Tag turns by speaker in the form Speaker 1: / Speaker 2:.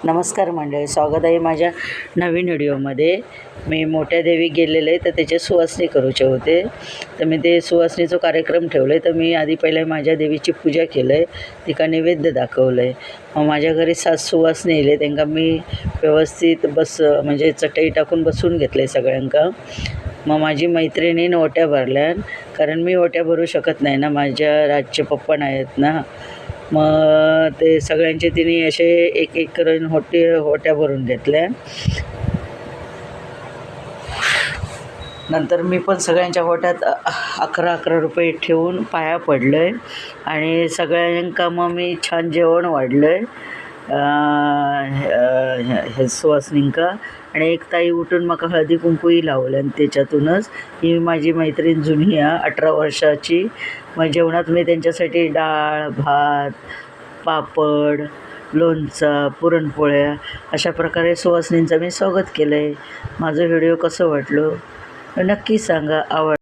Speaker 1: नमस्कार मंडळी, स्वागत आहे माझ्या नवीन व्हिडिओमध्ये. मी मोठ्या देवी गेलेले तर त्याचे सुवासनी करूचे होते, तर मी ते सुवासनीचा कार्यक्रम ठेवले. तर मी आधी पहिले माझ्या देवीची पूजा केलं आहे, तिका नैवेद्य दाखवलं आहे. मग माझ्या घरी 7 सुवासनी येले, त्यांना मी व्यवस्थित म्हणजे चटई टाकून बसवून घेतलं आहे सगळ्यांका. मग माझी मैत्रिणीनं ओट्या भरल्या, कारण मी ओट्या भरू शकत नाही ना, माझ्या राजचे पप्पा आहेत ना. मग ते सगळ्यांचे तिने असे एक एक करून ओट्या भरून घेतल्या. नंतर मी पण सगळ्यांच्या ओट्यात 11-11 रुपये ठेवून पाया पडलं आहे आणि सगळ्यांका मग मी छान जेवण वाढलं आहे हे सुवासनींका. आणि एक ताई उठून मका हळदी कुंकूही लावलं आणि त्याच्यातूनच ही माझी मैत्रीण जुनी आहे, 18 वर्षाची. मग जेवणात मी त्यांच्यासाठी डाळ, भात, पापड, लोणचं, पुरणपोळ्या अशा प्रकारे सुवासनींचं मी स्वागत केलं आहे. माझं व्हिडिओ कसं वाटलं नक्की सांगा.